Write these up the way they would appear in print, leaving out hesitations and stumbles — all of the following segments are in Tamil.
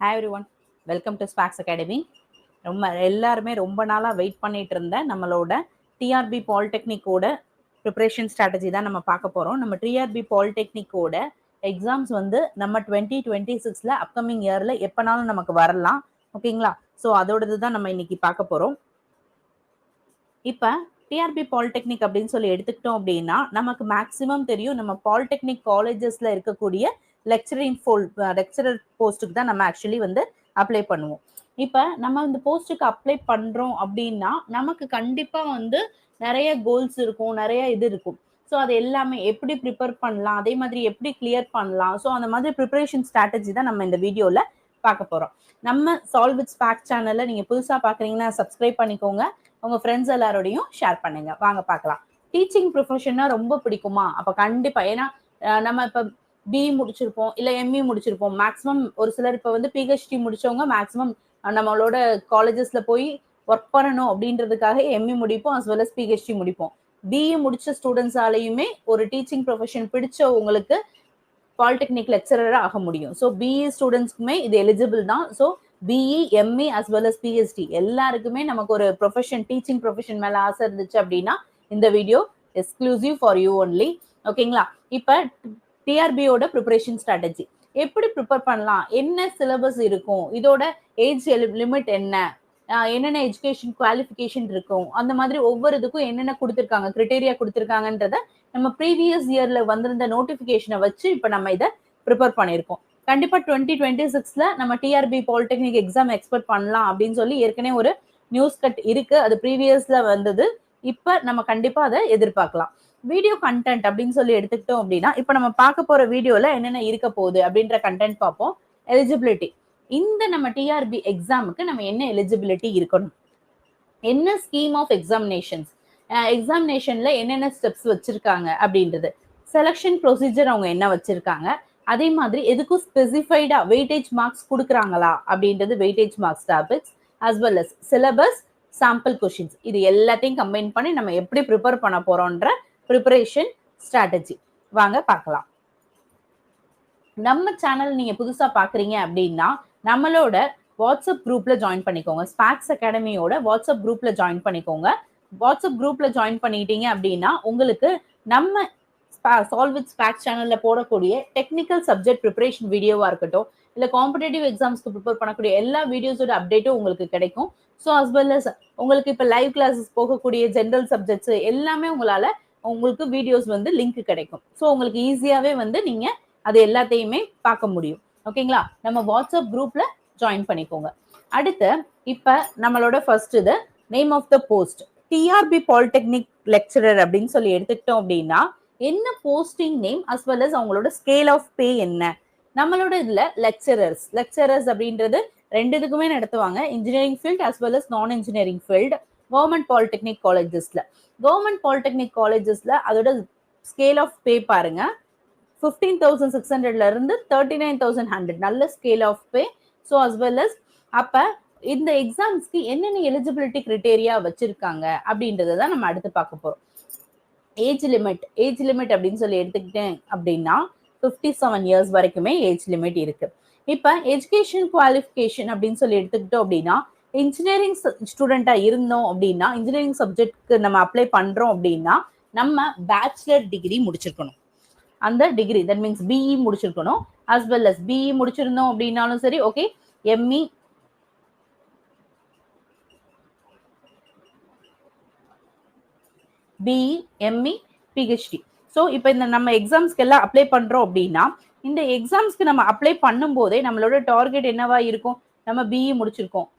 Hi everyone, welcome to Spox academy. எல்லாருமே ரொம்ப நாளாக வெயிட் பண்ணிட்டு இருந்த நம்மளோட டிஆர்பி பாலிடெக்னிக்கோட ப்ரிப்பரேஷன் ஸ்ட்ராட்டஜி தான் நம்ம பார்க்க போகிறோம். நம்ம டிஆர்பி பாலிடெக்னிக்கோட எக்ஸாம்ஸ் வந்து நம்ம 2026 அப்கமிங் இயரில் எப்போனாலும் நமக்கு வரலாம். ஓகேங்களா? ஸோ அதோடது தான் நம்ம இன்னைக்கு பார்க்க போகிறோம். இப்போ டிஆர்பி பாலிடெக்னிக் அப்படின்னு சொல்லி எடுத்துக்கிட்டோம் அப்படின்னா நமக்கு மேக்ஸிமம் தெரியும், நம்ம பாலிடெக்னிக் காலேஜஸ்ல இருக்கக்கூடிய லெக்சரர் போஸ்ட்டுக்கு தான் நம்ம ஆக்சுவலி வந்து அப்ளை பண்ணுவோம். இப்போ நம்ம இந்த போஸ்ட்டுக்கு அப்ளை பண்ணுறோம் அப்படின்னா நமக்கு கண்டிப்பாக வந்து நிறைய கோல்ஸ் இருக்கும், நிறைய இது இருக்கும். ஸோ அது எல்லாமே எப்படி ப்ரிப்பேர் பண்ணலாம், அதே மாதிரி எப்படி கிளியர் பண்ணலாம், ஸோ அந்த மாதிரி ப்ரிப்பரேஷன் ஸ்ட்ராட்டஜி தான் நம்ம இந்த வீடியோவில் பார்க்க போகிறோம். நம்ம சால்வ் வித் ஸ்பாக் சேனலில் நீங்கள் புதுசாக பார்க்குறீங்கன்னா சப்ஸ்கிரைப் பண்ணிக்கோங்க, உங்கள் ஃப்ரெண்ட்ஸ் எல்லாரோடையும் ஷேர் பண்ணுங்க. வாங்க பார்க்கலாம். டீச்சிங் ப்ரொஃபஷன்னா ரொம்ப பிடிக்குமா? அப்போ கண்டிப்பாக, ஏன்னா நம்ம இப்போ பிஇ முடிச்சிருப்போம், இல்லை எம்இ முடிச்சிருப்போம். மேக்ஸிமம் ஒரு சிலர் இப்போ வந்து பிஹெச்டி முடிச்சவங்க மேக்ஸிமம் நம்மளோட காலேஜஸில் போய் ஒர்க் பண்ணணும் அப்படின்றதுக்காக எம்இ முடிப்போம், அஸ் வெல் அஸ் பிஹெச்டி முடிப்போம். பிஇ முடிச்ச ஸ்டூடெண்ட்ஸாலையுமே ஒரு டீச்சிங் ப்ரொஃபஷன் பிடிச்ச உங்களுக்கு பாலிடெக்னிக் லெக்சரராக ஆக முடியும். ஸோ பிஇ ஸ்டூடெண்ட்ஸ்க்குமே இது எலிஜிபிள் தான். So BE, ME as well as PhD எல்லாருக்குமே நமக்கு ஒரு ப்ரொஃபஷன், டீச்சிங் ப்ரொஃபஷன் மேலே ஆசை இருந்துச்சு அப்படின்னா இந்த video exclusive for you only. ஓகேங்களா? இப்போ டிஆர்பியோட ப்ரிப்பரேஷன் ஸ்ட்ராட்டஜி எப்படி ப்ரிப்பேர் பண்ணலாம், என்ன சிலபஸ் இருக்கும், இதோட ஏஜ் லிமிட் என்ன, என்னென்ன எஜுகேஷன் குவாலிஃபிகேஷன் இருக்கும், அந்த மாதிரி ஒவ்வொரு இதுக்கும் என்னென்ன கொடுத்துருக்காங்க, கிரிட்டேரியா கொடுத்துருக்காங்கன்றத நம்ம ப்ரீவியஸ் இயர்ல வந்திருந்த நோட்டிஃபிகேஷனை வச்சு இப்போ நம்ம இதை ப்ரிப்பேர் பண்ணியிருக்கோம். கண்டிப்பாக 2026 நம்ம டிஆர்பி பாலிடெக்னிக் எக்ஸாம் எக்ஸ்பெக்ட் பண்ணலாம் அப்படின்னு சொல்லி ஏற்கனவே ஒரு நியூஸ் கட் இருக்கு. அது ப்ரீவியஸ்ல வந்தது. இப்போ நம்ம கண்டிப்பாக அதை எதிர்பார்க்கலாம். வீடியோ கண்டென்ட் அப்படின்னு சொல்லி எடுத்துக்கிட்டோம் அப்படின்னா இப்போ நம்ம பார்க்க போற வீடியோல என்னென்ன இருக்க போகுது அப்படின்ற கண்டென்ட் பார்ப்போம். எலிஜிபிலிட்டி, இந்த நம்ம டிஆர்பி எக்ஸாமுக்கு நம்ம என்ன எலிஜிபிலிட்டி இருக்கணும், என்ன ஸ்கீம் ஆஃப் எக்ஸாமினேஷன்ஸ், எக்ஸாமினேஷன்ல என்னென்ன ஸ்டெப்ஸ் வச்சிருக்காங்க அப்படின்றது, செலக்ஷன் ப்ரொசீஜர் அவங்க என்ன வச்சிருக்காங்க, அதே மாதிரி எதுக்கும் ஸ்பெசிஃபைடா வெயிட்டேஜ் மார்க்ஸ் கொடுக்குறாங்களா அப்படின்றது, weightage marks topics as well as syllabus, sample questions, இது எல்லாத்தையும் கம்பைன் பண்ணி நம்ம எப்படி ப்ரிப்பேர் பண்ண போறோம்ன்ற ப்ரிப்பரேஷன் ஸ்ட்ராட்டஜி வாங்க பார்க்கலாம். நம்ம சேனல் நீங்க புதுசா பாக்குறீங்க அப்படின்னா நம்மளோட வாட்ஸ்அப் குரூப்ல ஜாயின் பண்ணிக்கோங்க. ஸ்பாக்ஸ் அகாடமியோட வாட்ஸ்அப் குரூப்ல ஜாயின் பண்ணிக்கோங்க. வாட்ஸ்அப் குரூப்ல ஜாயின் பண்ணிட்டீங்க அப்படின்னா உங்களுக்கு நம்ம சால்வ் வித் ஸ்பாக்ஸ் சேனல்ல போடக்கூடிய டெக்னிக்கல் சப்ஜெக்ட் ப்ரிப்பரேஷன் வீடியோவா இருக்கட்டும், இல்லை காம்படேட்டிவ் எக்ஸாம்ஸ்க்கு ப்ரிப்பேர் பண்ணக்கூடிய எல்லா வீடியோஸோட அப்டேட்டும் உங்களுக்கு கிடைக்கும். ஸோ அஸ் வெல் அஸ் உங்களுக்கு இப்போ லைவ் கிளாஸஸ் போகக்கூடிய ஜென்ரல் சப்ஜெக்ட்ஸ் எல்லாமே உங்களுக்கு வீடியோஸ் வந்து லிங்க் கிடைக்கும். ஸோ உங்களுக்கு ஈஸியாகவே வந்து நீங்க அது எல்லாத்தையுமே பார்க்க முடியும். ஓகேங்களா? நம்ம வாட்ஸ்அப் குரூப்ல ஜாயின் பண்ணிக்கோங்க. அடுத்து இப்போ நம்மளோட ஃபர்ஸ்ட் இது name of the post TRB polytechnic lecturer அப்படின்னு சொல்லி எடுத்துக்கிட்டோம் அப்படின்னா என்ன posting name as well as அவங்களோட ஸ்கேல் ஆஃப் பே என்ன. நம்மளோட இதுல லெக்சரர்ஸ் அப்படின்றது ரெண்டு இதுக்குமே நடத்துவாங்க, engineering field as well as non engineering field. Government polytechnic காலேஜஸ்ல அதோட ஸ்கேல் ஆஃப் பே பாருங்க, 15,600 இருந்து 39,100, நல்ல scale of pay. So as well as அப்ப இந்த எக்ஸாம்ஸ்க்கு என்னென்ன எலிஜிபிலிட்டி கிரிட்டேரியா வச்சிருக்காங்க அப்படின்றத தான் நம்ம அடுத்து பார்க்க போறோம். ஏஜ் லிமிட் அப்படின்னு சொல்லி எடுத்துக்கிட்டேன் அப்படின்னா 57 இயர்ஸ் வரைக்குமே ஏஜ் லிமிட் இருக்கு. இப்ப எஜுகேஷன் குவாலிஃபிகேஷன் அப்படின்னு சொல்லி எடுத்துக்கிட்டோம் அப்படின்னா இன்ஜினியரிங் ஸ்டூடெண்டா இருந்தோம் அப்படின்னா, இன்ஜினியரிங் சப்ஜெக்ட்க்கு நம்ம அப்ளை பண்றோம் அப்படின்னா நம்ம பேச்சுலர் டிகிரி முடிச்சிருக்கணும். அந்த டிகிரி தட் மீன்ஸ் பிஇ முடிச்சிருக்கணும். அஸ் வெல் அஸ் பிஇ முடிச்சிருந்தோம் அப்படின்னாலும் சரி, okay, ME, BE, ME, PhD. So இப்போ இந்த நம்ம எக்ஸாம்ஸ்க்கு எல்லாம் அப்ளை பண்றோம் அப்படின்னா இந்த எக்ஸாம்ஸ்க்கு நம்ம அப்ளை பண்ணும் போதே நம்மளோட டார்கெட் என்னவா இருக்கும், நம்ம பிஇ முடிச்சிருக்கோம்,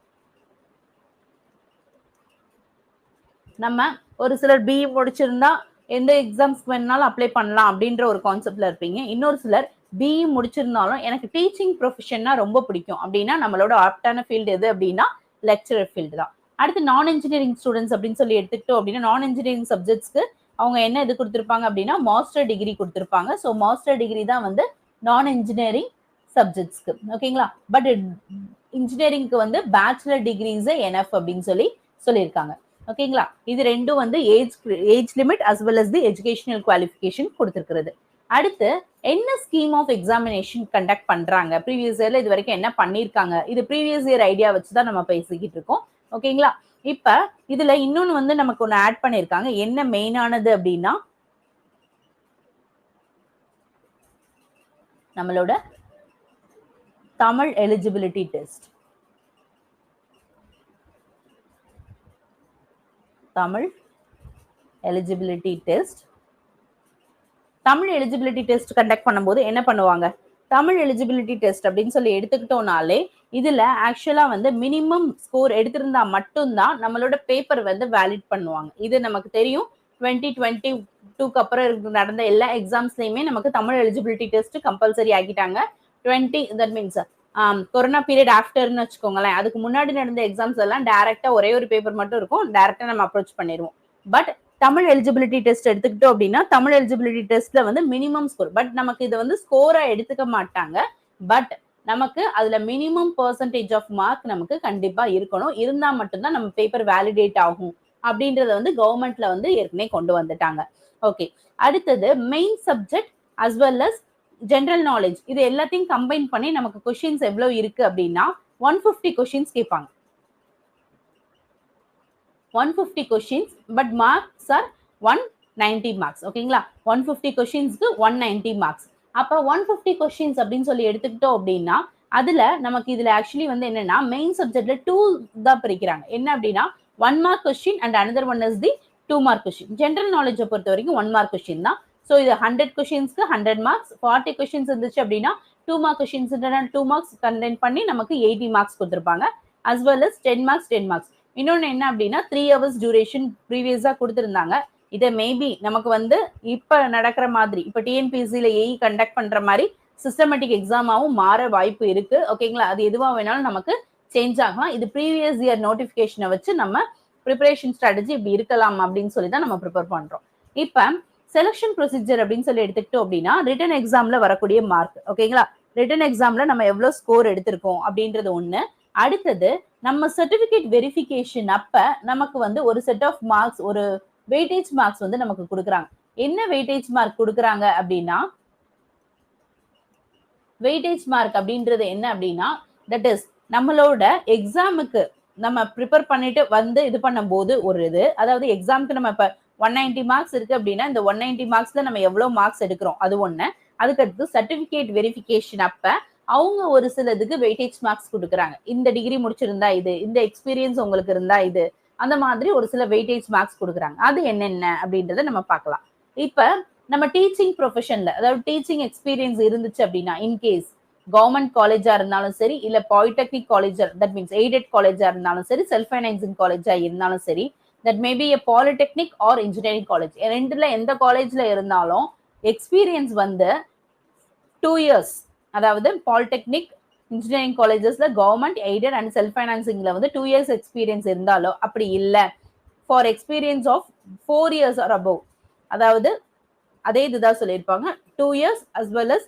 நம்ம ஒரு சிலர் பிஇ முடிச்சிருந்தா எந்த எக்ஸாம்ஸ்க்கு வேணாலும் அப்ளை பண்ணலாம் அப்படின்ற ஒரு கான்செப்ட்ல இருப்பீங்க. இன்னொரு சிலர் பிஇ முடிச்சிருந்தாலும் எனக்கு டீச்சிங் ப்ரொஃபஷன்னா ரொம்ப பிடிக்கும் அப்படின்னா நம்மளோட ஆப்டான ஃபீல்டு எது அப்படின்னா லெக்சரர் ஃபீல்டு தான். அடுத்து நான் இன்ஜினியரிங் ஸ்டூடெண்ட்ஸ் அப்படின்னு சொல்லி எடுத்துக்கிட்டோம் அப்படின்னா நான் இன்ஜினியரிங் சப்ஜெக்ட்ஸ்க்கு அவங்க என்ன இது கொடுத்துருப்பாங்க அப்படின்னா மாஸ்டர் டிகிரி கொடுத்துருப்பாங்க. ஸோ மாஸ்டர் டிகிரி தான் வந்து நான் இன்ஜினியரிங் சப்ஜெக்ட்ஸ்க்கு. ஓகேங்களா? பட் இன்ஜினியரிங்க்கு வந்து பேச்சுலர் டிகிரிஸே என்எஃப் அப்படின்னு சொல்லியிருக்காங்க. ஓகேங்களா? இது ரெண்டும் வந்து age limit as well as the educational qualification கொடுத்துருக்கிறது. அடுத்து என்ன ஸ்கீம் ஆஃப் எக்ஸாமினேஷன் கண்டக்ட் பண்றாங்க, ப்ரீவியஸ் இயர்ல இது வரைக்கும் என்ன பண்ணிருக்காங்க, இது ப்ரீவியஸ் இயர் ஐடியா வச்சுதான் நம்ம பேசிக்கிட்டு இருக்கோம். ஓகேங்களா? இப்ப இதுல இன்னொன்னு வந்து நமக்கு ஒன்னு ஆட் பண்ணிருக்காங்க. என்ன மெயினானது அப்படின்னா நம்மளோட Tamil eligibility test. Tamil eligibility test. Tamil eligibility test conduct பண்ணும்போது என்ன பண்ணுவாங்க, தமிழ் எலிஜிபிலிட்டி டெஸ்ட் அப்படின்னு சொல்லி எடுத்துக்கிட்டோம்னாலே இதுல ஆக்சுவலா வந்து மினிமம் ஸ்கோர் எடுத்திருந்தா மட்டும்தான் நம்மளோட பேப்பர் வந்து வேலிட் பண்ணுவாங்க. இது நமக்கு தெரியும். 2022க்கு அப்புறம் நடந்த எல்லா எக்ஸாம்ஸ்லயுமே நமக்கு தமிழ் எலிஜிபிலிட்டி டெஸ்ட் கம்பல்சரி ஆக்கிட்டாங்க. 20 that means corona period after வச்சுக்கோங்களேன். அதுக்கு முன்னாடி நடந்த எக்ஸாம்ஸ் எல்லாம் டைரக்டா ஒரே ஒரு பேப்பர் மட்டும் இருக்கும், டைரக்டா நம்ம அப்ரோச் பண்ணிடுவோம். பட் தமிழ் எலிஜிபிலிட்டி டெஸ்ட் எடுத்துக்கிட்டோம் அப்படின்னா தமிழ் எலிஜிபிலிட்டி டெஸ்ட்ல வந்து மினிமம் ஸ்கோர், பட் நமக்கு இதை வந்து ஸ்கோரா எடுத்துக்க மாட்டாங்க. பட் நமக்கு அதுல மினிமம் பெர்சன்டேஜ் ஆஃப் மார்க் நமக்கு கண்டிப்பா இருக்கணும். இருந்தா மட்டும்தான் நம்ம பேப்பர் வேலிடேட் ஆகும் அப்படின்றத வந்து கவர்மெண்ட்ல வந்து ஏற்கனவே கொண்டு வந்துட்டாங்க. ஓகே, அடுத்தது main subject as well as general knowledge, இது எல்லாத்தையும் கம்பைன் பண்ணி நமக்கு கொஸ்டின்ஸ் எவ்வளவு இருக்கு அப்படின்னா 150 கொஸ்டின்ஸ் கேட்பாங்க. 150 questions, but marks are 190 marks. ஓகேங்களா? 150 கொஸ்டின்ஸ்க்கு 190 மார்க்ஸ். அப்ப 150 கொஸ்டின்ஸ் அப்படின்னு சொல்லி எடுத்துக்கிட்டோம் அப்படின்னா அதுல நமக்கு இதுல ஆக்சுவலி வந்து என்னன்னா மெயின் சப்ஜெக்ட்ல 2 தான் பிரிக்கிறாங்க. என்ன அப்படின்னா 1 mark question and another one is the 2 mark question. General நாலேஜை பொறுத்த வரைக்கும் 1 mark கொஸ்டின் தான். ஸோ இது 100 கொஸ்டின்ஸ்க்கு 100 மார்க்ஸ். 40 கொஸ்டின்ஸ் இருந்துச்சு அப்படின்னா 2 mark கொஸ்டின்ஸ் 2 மார்க்ஸ் கண்டென்ட் பண்ணி நமக்கு 80 மார்க்ஸ் கொடுத்துருப்பாங்க. As well as 10 marks 10 marks. இன்னொன்னு என்ன அப்படின்னா 3 hours டியூரேஷன் ப்ரீவியஸா கொடுத்திருந்தாங்க. இதை மேபி நமக்கு வந்து இப்ப நடக்கிற மாதிரி இப்ப டிஎன்பிஎஸ்சில ஏஇ கண்டக்ட் பண்ற மாதிரி சிஸ்டமேட்டிக் எக்ஸாமாவும் மாற வாய்ப்பு இருக்கு. ஓகேங்களா? அது எதுவா வேணாலும் நமக்கு சேஞ்ச் ஆகலாம். இது ப்ரீவியஸ் இயர் நோட்டிபிகேஷனை வச்சு நம்ம ப்ரிப்பரேஷன் ஸ்ட்ராட்டஜி இப்படி இருக்கலாம் அப்படின்னு சொல்லி தான் நம்ம ப்ரிப்பேர் பண்றோம். இப்ப செலக்ஷன் ப்ரொசீஜர் அப்படின்னு சொல்லி எடுத்துக்கிட்டோம் அப்படின்னா ரிட்டன் எக்ஸாம்ல வரக்கூடிய மார்க். ஓகேங்களா? ரிட்டன் எக்ஸாம்ல நம்ம எவ்வளவு ஸ்கோர் எடுத்திருக்கோம் அப்படின்றது ஒண்ணு. அடுத்தது நம்ம சர்டிபிகேட் வெரிஃபிகேஷன் அப்ப நமக்கு வந்து ஒரு செட் ஆஃப் மார்க்ஸ், ஒரு வெயிட்டேஜ் மார்க்ஸ் வந்து நமக்கு கொடுக்குறாங்க. என்ன வெயிட்டேஜ் மார்க் கொடுக்குறாங்க அப்படின்னா வெயிட்டேஜ் மார்க் அப்படின்றது என்ன அப்படின்னா தட் இஸ் நம்மளோட எக்ஸாமுக்கு நம்ம ப்ரிப்பேர் பண்ணிட்டு வந்து இது பண்ணும் போது ஒரு இது, அதாவது எக்ஸாமுக்கு நம்ம இப்ப 190 மார்க்ஸ் இருக்கு அப்படின்னா இந்த 190 மார்க்ஸ்ல நம்ம எவ்வளவு மார்க்ஸ் எடுக்கிறோம் அது ஒண்ணு. அதுக்கடுத்து சர்டிபிகேட் வெரிஃபிகேஷன் அப்ப அவங்க ஒரு சிலதுக்கு வெயிட்டேஜ் மார்க்ஸ் கொடுக்குறாங்க. இந்த டிகிரி முடிச்சிருந்தா இது, இந்த எக்ஸ்பீரியன்ஸ் உங்களுக்கு இருந்தா இது, அந்த மாதிரி ஒரு சில வெயிட்டேஜ் மார்க்ஸ் கொடுக்குறாங்க. அது என்னென்ன அப்படின்றத நம்ம பார்க்கலாம். இப்ப நம்ம டீச்சிங் ப்ரொஃபஷன்ல, அதாவது டீச்சிங் எக்ஸ்பீரியன்ஸ் இருந்துச்சு அப்படின்னா இன்கேஸ் கவர்மெண்ட் காலேஜா இருந்தாலும் சரி, இல்ல பாலிடெக்னிக் காலேஜா, தட் மீன்ஸ் எய்டட் காலேஜா இருந்தாலும் சரி, செல்ஃப் ஃபைனான்சிங் காலேஜா இருந்தாலும் சரி, that maybe a polytechnic or engineering college, ரெண்டுல எந்த காலேஜ்ல இருந்தாலும் எக்ஸ்பீரியன்ஸ் வந்து 2 years, அதாவது பாலிடெக்னிக் இன்ஜினியரிங் காலேஜஸ்ல கவர்மெண்ட் எய்டட் அண்ட் செல்ஃப் ஃபைனான்சிங்ல வந்து 2 years எக்ஸ்பீரியன்ஸ் இருந்தாலோ, அப்படி இல்லை for experience of 4 years or above, அதாவது அதே இதுதான் சொல்லியிருப்பாங்க 2 years as well as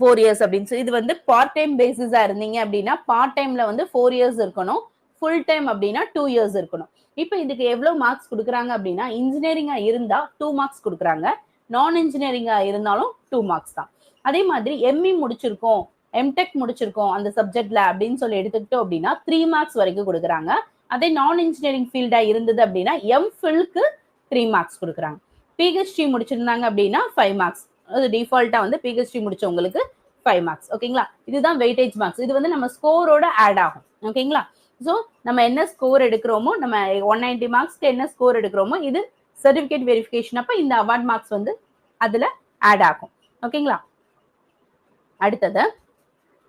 4 years அப்படின்னு சொல்லி. இது வந்து பார்ட் டைம் பேசிஸா இருந்தீங்க அப்படின்னா பார்ட் டைம்ல வந்து 4 years இருக்கணும், ஃபுல் டைம் அப்படின்னா 2 years இருக்கணும். இப்போ இதுக்கு எவ்வளவு மார்க்ஸ் கொடுக்குறாங்க அப்படின்னா இன்ஜினியரிங்கா இருந்தா 2 மார்க்ஸ் கொடுக்குறாங்க, நான் இன்ஜினியரிங்கா இருந்தாலும் 2 மார்க்ஸ் தான். அதே மாதிரி எம்இ முடிச்சிருக்கோம், எம்டெக் முடிச்சிருக்கோம் அந்த சப்ஜெக்ட்ல அப்படின்னு சொல்லி எடுத்துக்கிட்டோம் அப்படின்னா 3 மார்க்ஸ் வரைக்கும் கொடுக்குறாங்க. அதே நான் இன்ஜினியரிங் ஃபீல்டா இருந்தது அப்படின்னா எம்ஃபில்க்கு 3 மார்க்ஸ் கொடுக்குறாங்க. பிஹெச்டி முடிச்சிருந்தாங்க அப்படின்னா 5 மார்க்ஸ். அது டிஃபால்ட்டா வந்து பிஹெச்டி முடிச்சவங்களுக்கு 5 மார்க்ஸ். ஓகேங்களா? இதுதான் வெயிட்டேஜ் மார்க்ஸ். இது வந்து நம்ம ஸ்கோரோட ஆட் ஆகும். ஓகேங்களா? ஸோ நம்ம என்ன ஸ்கோர் எடுக்கிறோமோ, நம்ம 190 மார்க்ஸ்க்கு என்ன ஸ்கோர் எடுக்கிறோமோ இது சர்டிபிகேட் வெரிஃபிகேஷன் அப்ப இந்த அவார்ட் மார்க்ஸ் வந்து அதுல ஆட் ஆகும். ஓகேங்களா? அடுத்தது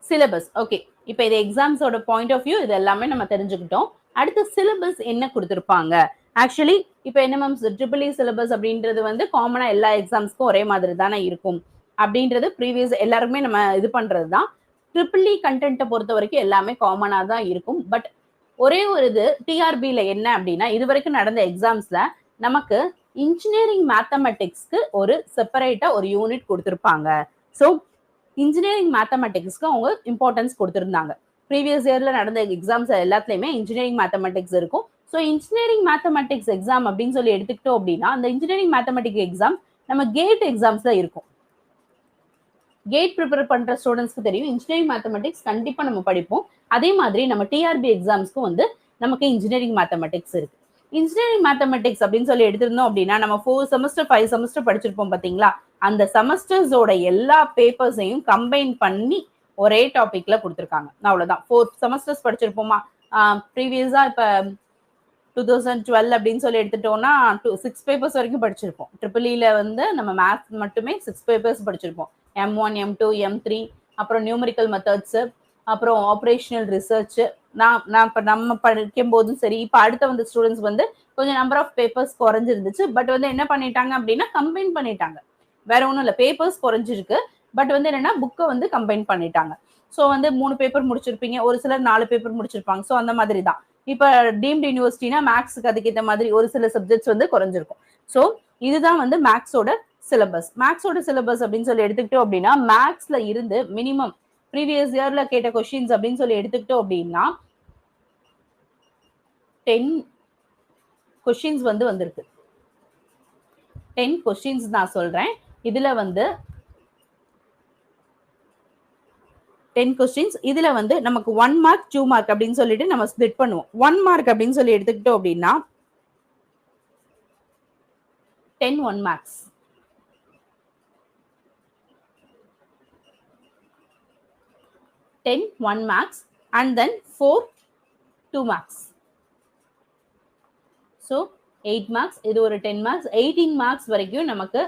சிலபஸ். ஓகே, இப்போ இது எக்ஸாம்ஸோட பாயிண்ட் ஆஃப் வியூ இது எல்லாமே நம்ம தெரிஞ்சுக்கிட்டோம். அடுத்த சிலபஸ் என்ன கொடுத்துருப்பாங்க? ஆக்சுவலி இப்போ என்ன மேம் ட்ரிபிள் இ சிலபஸ் அப்படின்றது வந்து காமனா எல்லா எக்ஸாம்ஸ்க்கும் ஒரே மாதிரி தானே இருக்கும் அப்படின்றது ப்ரீவியஸ் எல்லாருமே நம்ம இது பண்றது தான். ட்ரிபிள் இ கண்டென்ட்டை பொறுத்த வரைக்கும் எல்லாமே காமனா தான் இருக்கும். பட் ஒரே ஒரு இது டிஆர்பியில என்ன அப்படின்னா இது வரைக்கும் நடந்த எக்ஸாம்ஸ்ல நமக்கு இன்ஜினியரிங் மேத்தமெட்டிக்ஸ்க்கு ஒரு செப்பரேட்டா ஒரு யூனிட் கொடுத்துருப்பாங்க. ஸோ இன்ஜினியரிங் மேத்தமெட்டிக்ஸ்க்கு அவங்க இம்பார்ட்டன்ஸ் கொடுத்துருந்தாங்க. ப்ரீவியஸ் இயர்ல நடந்த எக்ஸாம்ஸ் எல்லாத்துலயுமே இன்ஜினியரிங் மேத்தமெட்டிக்ஸ் இருக்கும். ஸோ இன்ஜினியரிங் மேத்தமெட்டிக்ஸ் எக்ஸாம் அப்படின்னு சொல்லி எடுத்துக்கிட்டோம் அப்படின்னா அந்த இன்ஜினியரிங் மேத்தமெட்டிக்ஸ் எக்ஸாம் நம்ம கேட் எக்ஸாம்ஸ்ல இருக்கும். கேட் ப்ரிப்பேர் பண்ற ஸ்டூடெண்ட்ஸ்க்கு தெரியும் இன்ஜினியரிங் மேத்தமெட்டிக்ஸ் கண்டிப்பா நம்ம படிப்போம். அதே மாதிரி நம்ம டிஆர்பி எக்ஸாம்ஸ்க்கும் வந்து நமக்கு இன்ஜினியரிங் மேத்தமெட்டிக்ஸ் இருக்கு. இன்ஜினியரிங் மேத்தமெட்டிக்ஸ் அப்படின்னு சொல்லி எடுத்திருந்தோம் அப்படின்னா நம்ம 4 செமஸ்டர் 5 செமஸ்டர் படிச்சிருப்போம் பாத்தீங்களா, அந்த செமஸ்டர்ஸோட எல்லா பேப்பர்ஸையும் கம்பைன் பண்ணி ஒரே டாபிக்ல கொடுத்துருக்காங்க. அவ்வளவுதான். 4 செமஸ்டர்ஸ் படிச்சிருப்போமா, ப்ரீவியஸா இப்ப 2012 அப்படின்னு சொல்லி எடுத்துட்டோம்னா 6 பேப்பர்ஸ் வரைக்கும் படிச்சிருப்போம். ட்ரிபிள்இல வந்து நம்ம மேத்ஸ் மட்டுமே 6 பேப்பர்ஸ் படிச்சிருப்போம். M1, M2, M3, அப்புறம் நியூமரிக்கல் மெத்தட்ஸ், அப்புறம் ஆப்ரேஷனல் ரிசர்ச். நான் இப்போ நம்ம படிக்கும் போதும் சரி, இப்போ அடுத்த வந்த ஸ்டூடெண்ட்ஸ் வந்து கொஞ்சம் நம்பர் ஆஃப் பேப்பர்ஸ் குறைஞ்சிருந்துச்சு. பட் வந்து என்ன பண்ணிட்டாங்க அப்படின்னா கம்பைன் பண்ணிட்டாங்க. வேற ஒன்றும் இல்லை, பேப்பர்ஸ் குறைஞ்சிருக்கு. பட் வந்து என்னன்னா புக்கை வந்து கம்பைன் பண்ணிட்டாங்க. ஸோ வந்து 3 பேப்பர் முடிச்சிருப்பீங்க, ஒரு சிலர் 4 பேப்பர் முடிச்சிருப்பாங்க. ஸோ அந்த மாதிரி தான். இப்போ டீம்டு யூனிவர்சிட்டினா மேக்ஸுக்கு அதுக்கேற்ற மாதிரி ஒரு சில சப்ஜெக்ட்ஸ் வந்து குறைஞ்சிருக்கும். ஸோ இதுதான் வந்து மேக்ஸோட சிலபஸ். மேக்ஸோட சிலபஸ் அப்படின்னு சொல்லி எடுத்துக்கிட்டோம் அப்படின்னா மேக்ஸ்ல இருந்து மினிமம் ப்ரீவியஸ் இயர்ல கேட்ட கொஸ்டின்ஸ் அப்படின்னு சொல்லி எடுத்துக்கிட்டோம் அப்படின்னா 10 கொஸ்டின்ஸ் வந்து வந்திருக்கு. 10 கொஸ்டின்ஸ் நான் சொல்றேன். இதுல வந்து 10 கொஸ்டின்ஸ். இதுல வந்து நமக்கு 1 மார்க் 2 மார்க் அப்படின்னு சொல்லிட்டு நம்ம ஸ்பிளிட் பண்ணுவோம். 1 மார்க் அப்படின்னு சொல்லி எடுத்துக்கிட்டோம் அப்படின்னா 10 1 marks, 10 1 marks and then 4 2 marks. So 8 marks, இது ஒரு 10 marks, 18 marks வரைக்கும் நமக்கு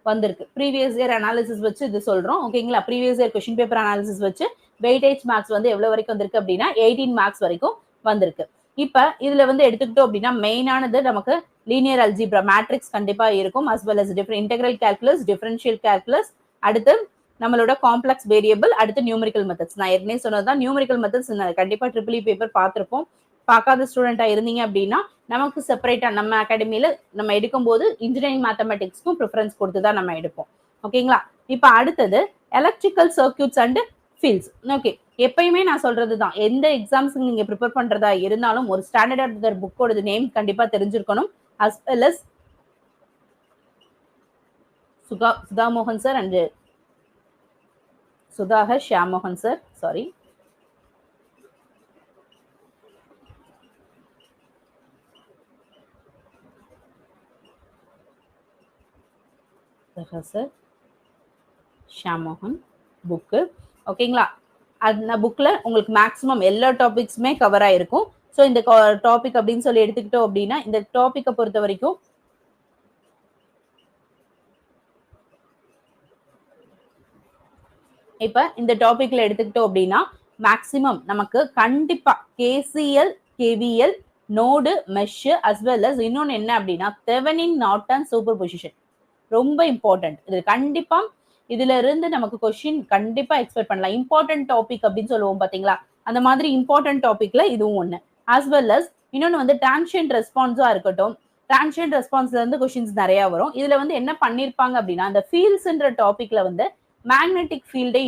வந்திருக்கு. ப்ரீவியஸ் இயர் அனாலிசிஸ் வச்சு இது சொல்றோம். ஓகேங்களா? Previous year question paper analysis வச்சு வெயிட்டேஜ் மார்க்ஸ் வந்து எவ்வளவு வரைக்கும் வந்திருக்கு அப்படின்னா 18 மார்க்ஸ் வரைக்கும் வந்திருக்கு. இப்ப இதுல வந்து எடுத்துக்கிட்டோம் அப்படின்னா மெயினானது நமக்கு லீனியர் அல்ஜிப்ரா மேட்ரிக்ஸ் கண்டிப்பா இருக்கும், as well as integral calculus, differential calculus, அடுத்து நம்மளோட காம்ப்ளெக்ஸ் வேரியபிள், அடுத்து நியூமரிக்கல் மெத்தட்ஸ். நான் ஏற்கனவே சொன்னதுதான் நியூமரிக்கல் மெத்தட்ஸ் கண்டிப்பா ட்ரிபிள் இ பேப்பர் பார்த்திருப்போம். பார்க்காத ஸ்டூடெண்டா இருந்தீங்க அப்படின்னா நமக்கு செப்பரேட்டா நம்ம அகாடமியில நம்ம எடுக்கும் போது இன்ஜினியரிங் மேத்தமெட்டிக்ஸ்க்கும் ப்ரிஃபரன்ஸ் கொடுத்து தான் நம்ம எடுப்போம். ஓகேங்களா? இப்ப அடுத்தது electrical circuits and fields. Okay, எப்பயுமே நான் சொல்றதுதான், எந்த எக்ஸாம்ஸ்க்கு நீங்க ப்ரிப்பேர் பண்றதா இருந்தாலும் ஒரு ஸ்டாண்டர்ட் புக்கோட நேம் கண்டிப்பா தெரிஞ்சிருக்கணும். அஸ் வெல் அஸ் சுதா மோகன் sir and Sudhakar Shyamohan sir, sorry, sir Shyamohan book. ஓகேங்களா? அந்த புக்ல உங்களுக்கு மேக்ஸிமம் எல்லா டாபிக்ஸுமே கவர் ஆயிருக்கும். ஸோ இந்த டாபிக் அப்படின்னு சொல்லி எடுத்துக்கிட்டோம் அப்படின்னா இந்த டாபிக்கை பொறுத்த வரைக்கும் இப்ப இந்த டாபிக்ல எடுத்துக்கிட்டோம் அப்படின்னா மேக்சிமம் நமக்கு கண்டிப்பா KCL, KVL, node, mesh, as well as இன்னொன்னு என்ன அப்படின்னா தெவெனின் நார்டன் சூப்பர் பொசிஷன் ரொம்ப இம்பார்ட்டன்ட். இது கண்டிப்பா இதுல இருந்து நமக்கு கொஸ்டின் கண்டிப்பா எக்ஸ்பெக்ட் பண்ணலாம். இம்பார்ட்டன்ட் டாபிக் அப்படின்னு சொல்லுவோம் பாத்தீங்களா, அந்த மாதிரி இம்பார்ட்டன்ட் டாபிக்ல இதுவும் ஒண்ணு. அஸ் வெல் அஸ் இன்னொன்னு வந்து டிரான்சியன்ட் ரெஸ்பான்ஸா இருக்கட்டும். டிரான்சியன்ட் ரெஸ்பான்ஸ்ல இருந்து கொஸ்டின்ஸ் நிறைய வரும். இதுல வந்து என்ன பண்ணிருப்பாங்க அப்படின்னா அந்த ஃபீல்ட்ஸ்ன்ற டாபிக்ல வந்து மேக்னெட்டிக் ஃபீல்டை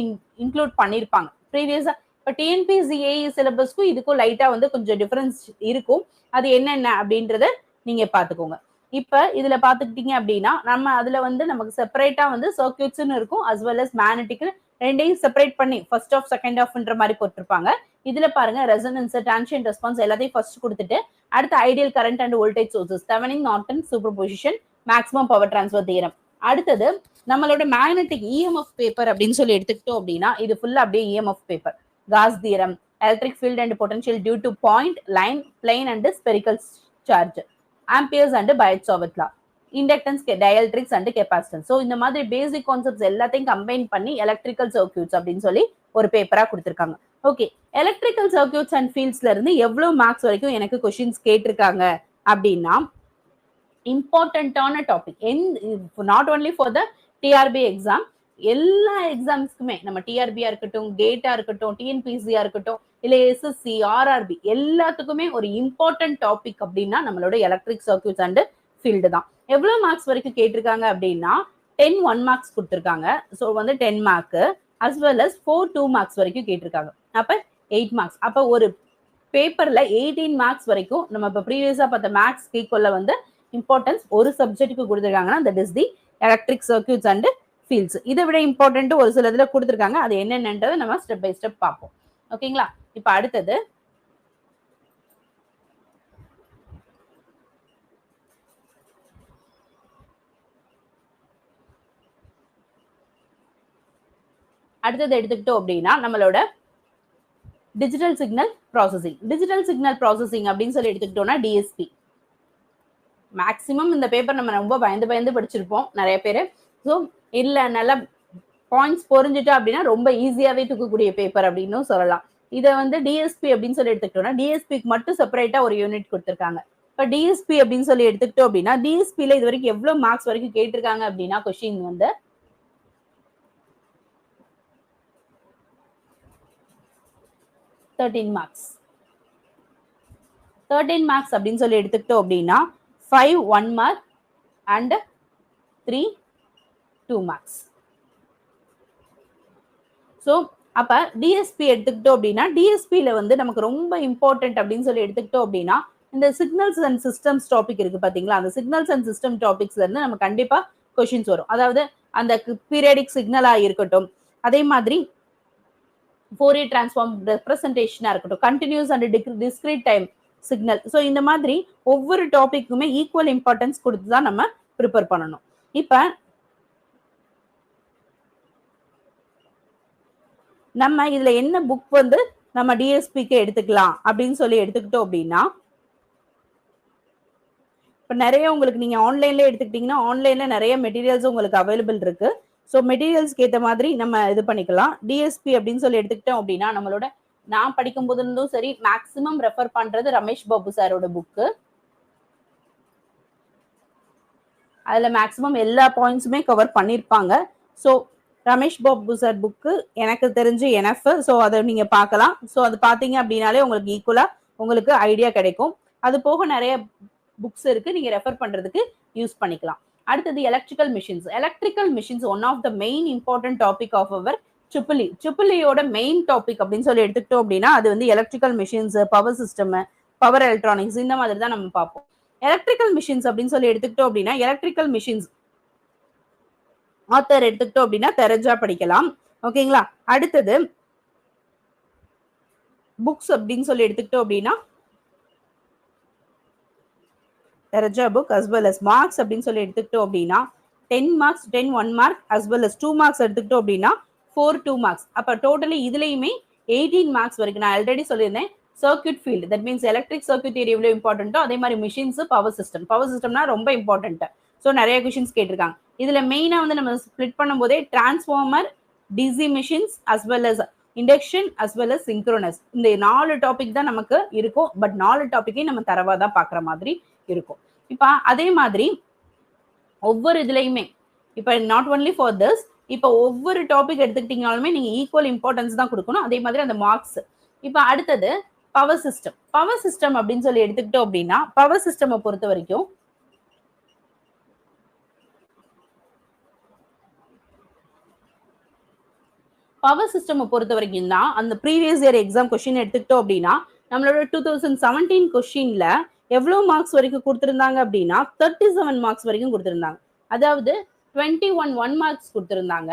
இன்க்ளூட் பண்ணிருப்பாங்க. ப்ரீவியஸா இப்ப டிஎன்பிசிஏ சிலபஸ்க்கும் இதுக்கும் லைட்டா வந்து கொஞ்சம் டிஃபரன்ஸ் இருக்கும். அது என்னென்ன அப்படின்றத நீங்க பாத்துக்கோங்க. இப்ப இதுல பாத்துக்கிட்டீங்க அப்படின்னா நம்ம அதுல வந்து நமக்கு செப்பரேட்டா வந்து சர்க்யூட்ஸ்னு இருக்கும், அஸ் வெல் அஸ் மேக்னெட்டிக் ரெண்டையும் செப்பரேட் பண்ணி ஃபர்ஸ்ட் ஆஃப் செகண்ட் ஆஃப்ன்ற மாதிரி போட்டிருப்பாங்க. இதுல பாருங்க ரெசனன்ஸ், டிரான்சியன்ட் ரெஸ்பான்ஸ் எல்லாத்தையும் ஃபர்ஸ்ட் கொடுத்துட்டு அடுத்து ideal current and voltage sources, Thevenin Norton super position, maximum power transfer theorem. அடுத்தது நம்மளோட மேக்னெட்டிக் இஎம்எஃப் பேப்பர் அப்படின்னு சொல்லி எடுத்துக்கிட்டோம் அப்படின்னா இது ஃபுல்லா அப்படியே EMF paper. Gauss theorem, electric field and potential due to point, line, plane and spherical charge, Ampere's and Biot Savart law, inductance, dielectrics and capacitance. So இந்த மாதிரி பேசிக் கான்செப்ட்ஸ் எல்லாத்தையும் கம்பைன் பண்ணி எலக்ட்ரிக்கல் சர்க்யூட்ஸ் அப்படின்னு சொல்லி ஒரு பேப்பரா கொடுத்துருக்காங்க. ஓகே, எலக்ட்ரிக்கல் சர்க்யூட்ஸ் அண்ட் ஃபீல்ட்ஸ்ல இருந்து எவ்வளவு மார்க்ஸ் வரைக்கும் எனக்கு கொஸ்டின்ஸ் கேட்டிருக்காங்க அப்படின்னா இம்பார்ட்டன்டான topic not only for the TRB exam, எல்லா எக்ஸாம்ஸ்க்குமே நம்ம டிஆர்பியா இருக்கட்டும், கேட்டா இருக்கட்டும், டிஎன்பிசியா இருக்கட்டும், இல்ல எஸ்எஸ்சி, ஆர்ஆர்பி எல்லாத்துக்குமே ஒரு இம்பார்ட்டன்ட் டாபிக் அப்படின்னா நம்மளோட எலக்ட்ரிக் சர்க்யூட்ஸ் அண்ட் ஃபீல்டு தான். எவ்வளவு மார்க்ஸ் வரைக்கும் கேட்டிருக்காங்க அப்படின்னா 10 1 மார்க்ஸ் கொடுத்துருக்காங்க. ஸோ வந்து 10 mark as well as 4 2 marks வரைக்கும் கேட்டிருக்காங்க. அப்ப 8 மார்க்ஸ். அப்ப ஒரு பேப்பர்ல 18 மார்க்ஸ் வரைக்கும் நம்ம இப்ப ப்ரீவியஸா பார்த்த மேக்ஸ் ஈக்குவல்ல வந்து இம்பார்ட்டன்ஸ் ஒரு சப்ஜெக்ட்டுக்கு கொடுத்துருக்காங்கன்னா that is the electric circuits and fields. இதை விட இம்பார்ட்டன்ட் ஒரு சில இதுல கொடுத்துருக்காங்க, அது என்னென்னன்றதை நம்ம ஸ்டெப் பை ஸ்டெப் பார்ப்போம். ஓகேங்களா? இப்ப அடுத்தது எடுத்துக்கிட்டோம் அப்படின்னா நம்மளோட digital signal processing. Digital signal processing அப்படின்னு சொல்லி எடுத்துக்கிட்டோம்னா டிஎஸ்பி. மேக்சிமம் இந்த பேப்பர் நம்ம ரொம்ப பயந்து படிச்சிருப்போம் நிறைய பேர். ஸோ இல்ல நல்லா பாயிண்ட்ஸ் புரிஞ்சுட்டு அப்படின்னா ரொம்ப ஈஸியாவே தூக்கக்கூடிய பேப்பர் அப்படின்னு சொல்லலாம். இதை வந்து டிஎஸ்பி அப்படின்னு சொல்லி எடுத்துக்கிட்டோம்னா டிஎஸ்பிக்கு மட்டும் செப்பரேட்டா ஒரு யூனிட் கொடுத்துருக்காங்க. இப்போ டிஎஸ்பி அப்படின்னு சொல்லி எடுத்துக்கிட்டோம் அப்படின்னா டிஎஸ்பியில இது வரைக்கும் எவ்வளவு மார்க்ஸ் வரைக்கும் கேட்டிருக்காங்க அப்படின்னா கொஸ்டின் வந்து 13 மார்க்ஸ். 13 மார்க்ஸ் அப்படின்னு சொல்லி எடுத்துக்கிட்டோம் அப்படின்னா 5 1 மார்க் அண்ட் 3 2 மார்க்ஸ். ஸோ அப்ப டிஎஸ்பி எடுத்துக்கிட்டோம் அப்படின்னா டிஎஸ்பியில வந்து நமக்கு ரொம்ப இம்பார்ட்டன்ட் அப்படின்னு சொல்லி எடுத்துக்கிட்டோம் அப்படின்னா இந்த சிக்னல்ஸ் அண்ட் சிஸ்டம்ஸ் டாபிக் இருக்கு பாத்தீங்களா, அந்த சிக்னல்ஸ் அண்ட் சிஸ்டம் டாபிக்ஸ்ல இருந்து நம்ம கண்டிப்பா கொஸ்டின்ஸ் வரும். அதாவது அந்த பீரியாடிக் சிக்னலா இருக்கட்டும், அதே மாதிரி ஃபோரியர் டிரான்ஸ்ஃபார்ம் ரெப்ரசன்டேஷனா இருக்கட்டும், continuous and discrete time signal. So இந்த மாதிரி ஒவ்வொரு டாபிக்குமே ஈக்குவல் இம்பார்ட்டன்ஸ் கொடுத்து தான் நம்ம ப்ரிப்பேர் பண்ணணும். இப்ப நம்ம இதுல என்ன புக் வந்து நம்ம டிஎஸ்பிக்கு எடுத்துக்கலாம் அப்படின்னு சொல்லி எடுத்துக்கிட்டோம் அப்படின்னா இப்போ நிறைய உங்களுக்கு நீங்க ஆன்லைன்ல எடுத்துக்கிட்டீங்கன்னா ஆன்லைன்ல நிறைய மெட்டீரியல்ஸ் உங்களுக்கு அவைலபிள் இருக்கு. ஸோ மெட்டீரியல்ஸ்க்கு ஏற்ற மாதிரி நம்ம இது பண்ணிக்கலாம். டிஎஸ்பி அப்படின்னு சொல்லி எடுத்துக்கிட்டோம் அப்படின்னா நம்மளோட நான் படிக்கும் போது இருந்தும் சரி மேக்சிமம் ரெஃபர் பண்றது ரமேஷ் பாபு சாரோட புக்கு. அதுல மேக்சிமம் எல்லா பாயிண்ட்ஸுமே கவர் பண்ணியிருப்பாங்க. So Ramesh Babu sir book எனக்கு தெரிஞ்சு என்எஃப். ஸோ அதை நீங்க பார்க்கலாம். ஸோ அது பார்த்தீங்க அப்படின்னாலே உங்களுக்கு ஈக்குவலா உங்களுக்கு ஐடியா கிடைக்கும். அது போக நிறைய புக்ஸ் இருக்கு, நீங்க ரெஃபர் பண்றதுக்கு யூஸ் பண்ணிக்கலாம். அடுத்தது electrical machines. Electrical machines one of the main important topic of our ட்ரிபிள்இயோட மெயின் டாபிக் அப்படின்னு சொல்லி எடுத்துக்கிட்டோம் அப்படின்னா அது வந்து electrical machines, power system, power electronics இந்த மாதிரி தான் நம்ம பார்ப்போம். எலக்ட்ரிக்கல் மிஷின்ஸ் அப்படின்னு சொல்லி எடுத்துக்கிட்டோம் அப்படின்னா எலக்ட்ரிக்கல் மிஷின்ஸ் ஆத்தர் எடுத்துக்கிட்டோம் அப்படின்னா தெரஜா படிக்கலாம். ஓகேங்களா? அடுத்தது புக்ஸ் அப்படின்னு சொல்லி எடுத்துக்கிட்டோம் அப்படின்னா Theraja book as well as marks அப்படின்னு சொல்லி எடுத்துக்கிட்டோம் அப்படின்னா 10 marks 10 1 mark as well as 2 marks எடுத்துக்கிட்டோம் அப்படின்னா 4 2 மார்க்ஸ். அப்ப டோட்டலி இதுலயுமே 18 மார்க்ஸ் வரைக்கும். நான் ஆல்ரெடி சொல்லியிருந்தேன் circuit field, that means electric circuit theory எவ்வளவு இம்பார்ட்டன்ட்டோ அதே மாதிரி மிஷின்ஸ், பவர் சிஸ்டம்னா ரொம்ப இம்பார்ட்டன்ட். ஸோ நிறைய கொஸ்டின்ஸ் கேட்டிருக்காங்க. இதுல மெயினா வந்து நம்ம ஸ்பிளிட் பண்ணும் போதே transformer, DC machines as well as induction as well as synchronous, இந்த 4 டாபிக் தான் நமக்கு இருக்கும். பட் 4 டாபிக்கையும் நம்ம தரவா தான் பாக்குற மாதிரி இருக்கும். இப்ப அதே மாதிரி ஒவ்வொரு இதுலயுமே இப்ப நாட் ஒன்லி ஃபார் திஸ், இப்ப ஒவ்வொரு டாபிக் எடுத்துக்கிட்டீங்கனாலுமே நீங்க ஈக்குவல் இம்பார்ட்டன்ஸ் தான் கொடுக்கணும். அதே மாதிரி அந்த மார்க்ஸ். இப்ப அடுத்தது பவர் சிஸ்டம். பவர் சிஸ்டம் அப்படின்னு சொல்லி எடுத்துக்கிட்டோம் அப்படின்னா பவர் சிஸ்டம் பொறுத்த வரைக்கும் தான் அந்த ப்ரீவியஸ் இயர் எக்ஸாம் கொஸ்டின் எடுத்துக்கிட்டோம் அப்படின்னா நம்மளோட 2017 கொஸ்டின்ல எவ்வளவு மார்க்ஸ் வரைக்கும் கொடுத்திருந்தாங்க அப்படின்னா 37 மார்க்ஸ் வரைக்கும் கொடுத்திருந்தாங்க. அதாவது 21 1 மார்க்ஸ் கொடுத்திருந்தாங்க.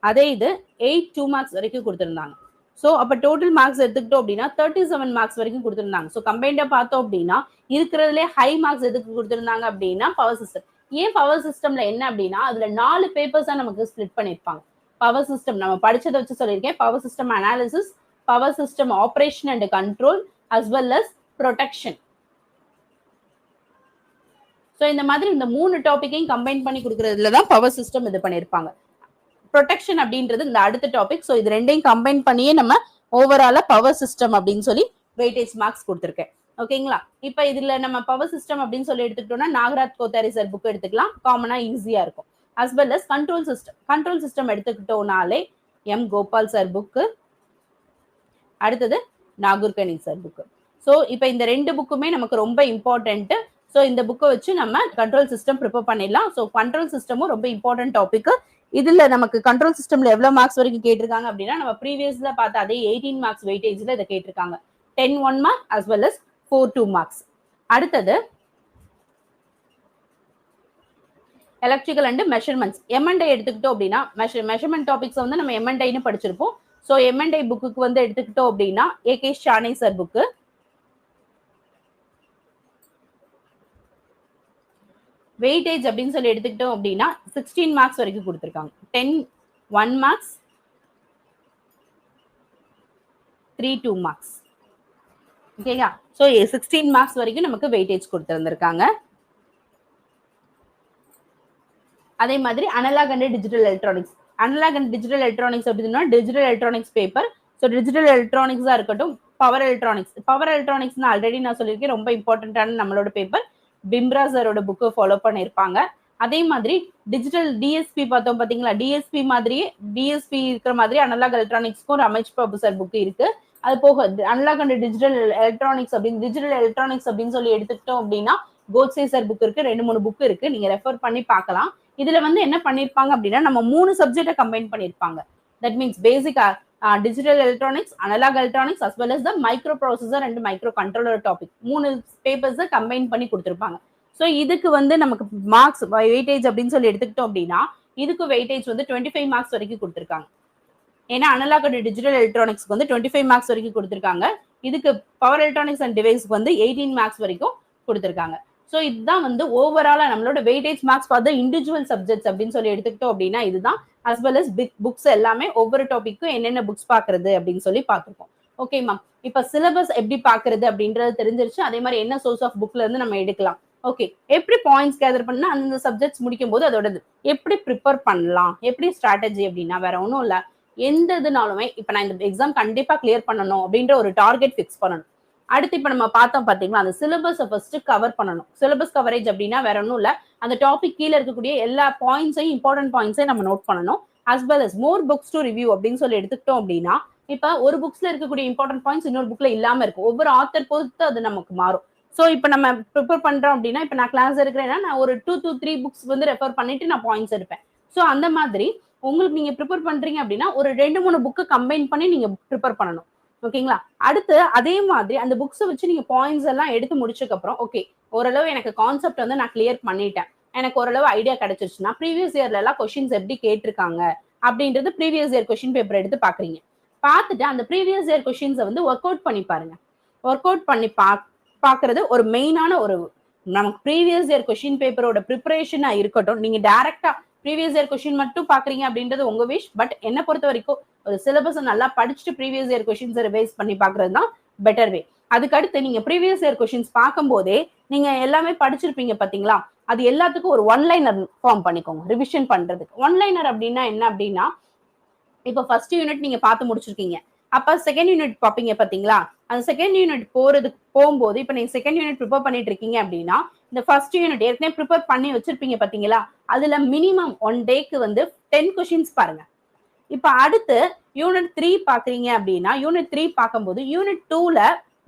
அதே இது 8 2 மார்க்ஸ் வரைக்கும் கொடுத்திருந்தாங்க. ஸோ அப்ப டோட்டல் மார்க்ஸ் எடுத்துக்கிட்டோம் அப்படின்னா 37 மார்க்ஸ் வரைக்கும் கொடுத்திருந்தாங்க. ஸோ கம்பைண்டா பார்த்தோம் அப்படின்னா இருக்கிறதுலே ஹை மார்க்ஸ் எதுக்கு கொடுத்திருந்தாங்க அப்படின்னா பவர் சிஸ்டம். ஏன் பவர் சிஸ்டம்ல என்ன அப்படின்னா அதுல 4 பேப்பர்ஸா நமக்கு ஸ்பிளிட் பண்ணிருப்பாங்க. பவர் சிஸ்டம் நம்ம படிச்சதை வச்சு சொல்லியிருக்கேன். Power system analysis, power system operation and control as well as protection. So இந்த மாதிரி இந்த 3 டாபிக்கையும் கம்பைன் பண்ணி கொடுக்கறதுல தான் பவர் சிஸ்டம் இது பண்ணியிருப்பாங்க. ப்ரொடெக்ஷன் அப்படின்றது இந்த அடுத்த டாபிக். ஸோ இது ரெண்டையும் கம்பைன் பண்ணியே நம்ம ஓவராலா பவர் சிஸ்டம் அப்படின்னு சொல்லி வெயிட்டேஜ் மார்க்ஸ் கொடுத்துருக்கேன். ஓகேங்களா? இப்ப இதுல நம்ம பவர் சிஸ்டம் அப்படின்னு சொல்லி எடுத்துக்கிட்டோம்னா நாகராஜ் கோத்தாரி சார் புக் எடுத்துக்கலாம், காமனா ஈஸியா இருக்கும். as well as control system எடுத்துக்கிட்டோம்னாலே எம் கோபால் சார் புக்கு, அடுத்தது நாகூர்கனி சார் புக்கு. ஸோ இப்போ இந்த 2 புக்குமே நமக்கு ரொம்ப இம்பார்ட்டன்ட். ஸோ இந்த புக்கை வச்சு நம்ம கண்ட்ரோல் சிஸ்டம் ப்ரிப்பேர் பண்ணிடலாம். ஸோ கண்ட்ரோல் சிஸ்டமும் ரொம்ப இம்பார்ட்டன்ட் டாபிக். இதுல நமக்கு கண்ட்ரோல் சிஸ்டம்ல எவ்வளவு மார்க்ஸ் வரைக்கும் கேட்டிருக்காங்க அப்படின்னா நம்ம ப்ரீவியஸ்ல பார்த்த அதே 18 மார்க்ஸ் வெயிட்டேஜ்ல இதை கேட்டிருக்காங்க. 10 1 mark as well as 4 2 marks. அடுத்தது எலக்ட்ரிக்கல் அண்ட் மெஷர்மெண்ட்ஸ். எம்என்ஐ எடுத்துக்கிட்டோம் அப்படின்னா மெஷர்மெண்ட் டாபிக்ஸ் வந்து நம்ம எம்என்ஐன்னு படிச்சிருப்போம். ஸோ எம்என்ஐ புக்கு வந்து எடுத்துக்கிட்டோம் அப்படின்னா ஏகே ஷானே சார் புக்கு. வெயிட்டேஜ் அப்படின்னு சொல்லி எடுத்துக்கிட்டோம் அப்படின்னா 16 மார்க்ஸ் வரைக்கும் கொடுத்துருக்காங்க. 10 1 மார்க்ஸ், 3 2 மார்க்ஸ். ஓகேங்களா? ஸோ 16 மார்க்ஸ் வரைக்கும் நமக்கு வெயிட்டேஜ் கொடுத்துருந்துருக்காங்க. அதே மாதிரி analog and digital electronics. Analog and digital electronics அப்படின்னா digital electronics paper. So digital எலக்ட்ரானிக்ஸா இருக்கட்டும், power electronics. Power electronics already நான் சொல்லியிருக்கேன், ரொம்ப இம்பார்ட்டன்டான நம்மளோட பேப்பர். பிம்ரா சாரோட புக்கு ஃபாலோ பண்ணியிருப்பாங்க. அதே மாதிரி டிஜிட்டல் டிஎஸ்பி பார்த்தோம் பார்த்தீங்களா, டிஎஸ்பி மாதிரியே டிஎஸ்பி இருக்கிற மாதிரி அனலாக் எலக்ட்ரானிக்ஸ்க்கும் ரமேஷ் பாபு சார் புக்கு இருக்கு. அது போக அனலாக் அண்ட் டிஜிட்டல் எலக்ட்ரானிக்ஸ் அப்படின்னு டிஜிட்டல் எலக்ட்ரானிக்ஸ் அப்படின்னு சொல்லி எடுத்துக்கிட்டோம் அப்படின்னா கோட்ஸே சார் புக் இருக்கு. 2-3 புக் இருக்கு, நீங்க ரெஃபர் பண்ணி பார்க்கலாம். இதுல வந்து என்ன பண்ணிருப்பாங்க அப்படின்னா நம்ம 3 சப்ஜெக்டை கம்பைன் பண்ணிருப்பாங்க. That means basic digital electronics, analog electronics as well as the microprocessor and microcontroller topic 3 பேப்பர்ஸை கம்பைன் பண்ணி கொடுத்துருப்பாங்க. ஸோ இதுக்கு வந்து நமக்கு மார்க்ஸ் வெயிட்டேஜ் அப்படின்னு சொல்லி எடுத்துக்கிட்டோம் அப்படின்னா இதுக்கு வெயிட்டேஜ் வந்து 25 மார்க்ஸ் வரைக்கும் கொடுத்துருக்காங்க. ஏன்னா அனலாக் அண்ட் டிஜிட்டல் எலக்ட்ரானிக்ஸ்க்கு வந்து 25 மார்க்ஸ் வரைக்கும் கொடுத்துருக்காங்க. இதுக்கு பவர் எலக்ட்ரானிக்ஸ் அண்ட் டிவைஸ்க்கு வந்து 18 மார்க்ஸ் வரைக்கும் கொடுத்துருக்காங்க. ஸோ இதுதான் வந்து ஓவராலா நம்மளோட weightage marks for the individual subjects அப்படின்னு சொல்லி எடுத்துக்கிட்டோம் அப்படின்னா இதுதான். அஸ் வெல் அஸ் புக்ஸ் எல்லாமே ஒவ்வொரு டாபிக்கும் என்னென்ன புக்ஸ் பாக்குறது அப்படின்னு சொல்லி பார்த்துருக்கோம். ஓகே மேம், இப்ப சிலபஸ் எப்படி பாக்குறது அப்படின்றது தெரிஞ்சிருச்சு. அதே மாதிரி என்ன சோர்ஸ் ஆஃப் புக்ல இருந்து நம்ம எடுக்கலாம். ஓகே, எப்படி பாயிண்ட்ஸ் கேதர் பண்ணா அந்த சப்ஜெக்ட்ஸ் முடிக்கும் போது அதோட எப்படி ப்ரிப்பேர் பண்ணலாம், எப்படி ஸ்ட்ராட்டஜி அப்படின்னா வேற ஒன்றும் இல்லை. எந்த இதுனாலுமே இப்ப நான் இந்த எக்ஸாம் கண்டிப்பா கிளியர் பண்ணணும் அப்படின்ற ஒரு டார்கெட் ஃபிக்ஸ் பண்ணணும். அடுத்து இப்ப நம்ம பார்த்தோம் பாத்தீங்களா, அந்த சிலபஸை ஃபர்ஸ்ட் கவர் பண்ணணும். சிலபஸ் கவரேஜ் அப்படின்னா வேற ஒன்றும் இல்ல, அந்த டாபிக் கீழே இருக்கக்கூடிய எல்லா பாயிண்ட்ஸையும் இம்பார்ட்டன்ட் பாயிண்ட்ஸையும் நம்ம நோட் பண்ணணும். As well as more books to review அப்படின்னு சொல்லி எடுத்துக்கிட்டோம் அப்படின்னா இப்ப ஒரு புக்ஸ்ல இருக்கக்கூடிய இம்பார்ட்டன்ட் பாயிண்ட்ஸ் இன்னொரு புக்ல இல்லாம இருக்கும். ஒவ்வொரு ஆத்தர் பொறுத்து அது நமக்கு மாறும். ஸோ இப்போ நம்ம ப்ரிப்பேர் பண்றோம் அப்படின்னா இப்ப நான் கிளாஸ் இருக்கிறேன்னா நான் ஒரு 2 to 3 புக்ஸ் வந்து ரெஃபர் பண்ணிட்டு நான் பாயிண்ட்ஸ் எடுப்பேன். ஸோ அந்த மாதிரி உங்களுக்கு நீங்க ப்ரிப்பேர் பண்றீங்க அப்படின்னா ஒரு 2-3 புக்கு கம்பைன் பண்ணி நீங்க ப்ரிப்பேர் பண்ணணும். ஓகேங்களா? அடுத்து அதே மாதிரி அந்த புக்ஸை வச்சு நீங்க பாயிண்ட்ஸ் எல்லாம் எடுத்து முடிச்சதுக்கு அப்புறம் ஓகே ஓரளவு எனக்கு கான்செப்ட் வந்து நான் கிளியர் பண்ணிட்டேன், எனக்கு ஓரளவு ஐடியா கிடைச்சிருச்சுன்னா ப்ரீவியஸ் இயர்ல எல்லாம் கொஸ்டின்ஸ் எப்படி கேட்டிருக்காங்க அப்படின்றது ப்ரீவியஸ் இயர் கொஸ்டின் பேப்பர் எடுத்து பாக்குறீங்க. பார்த்துட்டு அந்த ப்ரீவியஸ் இயர் கொஸ்டின்ஸை வந்து ஒர்க் அவுட் பண்ணி பாருங்க. ஒர்க் அவுட் பண்ணி பாக்குறது ஒரு மெயினான ஒரு நமக்கு ப்ரீவியஸ் இயர் கொஸ்டின் பேப்பரோட ப்ரிப்பரேஷனா இருக்கட்டும். நீங்க டைரக்டா ப்ரீவியஸ் இயர் கொஸ்டின் மட்டும் பாக்குறீங்க அப்படின்றது உங்க விஷ். பட் என்ன பொறுத்த வரைக்கும் ஒரு சிலபஸ் நல்லா படிச்சுட்டு ப்ரீவியஸ் இயர் கொஸ்டின்ஸ் ரிவைஸ் பண்ணி பாக்குறது தான் பெட்டர் வே. அதுக்கு அடுத்து நீங்க ப்ரீவியஸ் இயர் கொஸ்டின்ஸ் பார்க்கும் போதே நீங்க எல்லாமே படிச்சிருப்பீங்க பாத்தீங்களா, அது எல்லாத்துக்கும் ஒரு ஒன்லைனர் ஃபார்ம் பண்ணிக்கோங்க ரிவிஷன் பண்றதுக்கு. ஒன்லைனர் அப்படின்னா என்ன அப்படின்னா இப்ப ஃபர்ஸ்ட் யூனிட் நீங்க பார்த்து முடிச்சிருக்கீங்க, அப்ப செகண்ட் யூனிட் பாப்பீங்க பாத்தீங்களா, அந்த செகண்ட் யூனிட் போகும்போது இப்ப நீங்க செகண்ட் யூனிட் ப்ரிப்பேர் பண்ணிட்டு இருக்கீங்க அப்படின்னா இந்த ஃபர்ஸ்ட் யூனிட் ஏற்கனவே ப்ரிப்பேர் பண்ணி வச்சிருப்பீங்க பாத்தீங்களா, அதுல மினிமம் 1 டேக்கு வந்து 10 கொஸ்டின்ஸ் பாருங்க. இப்ப அடுத்து யூனிட் 3 பாக்குறீங்க அப்படின்னா யூனிட் 3 பார்க்கும்போது யூனிட் 2ல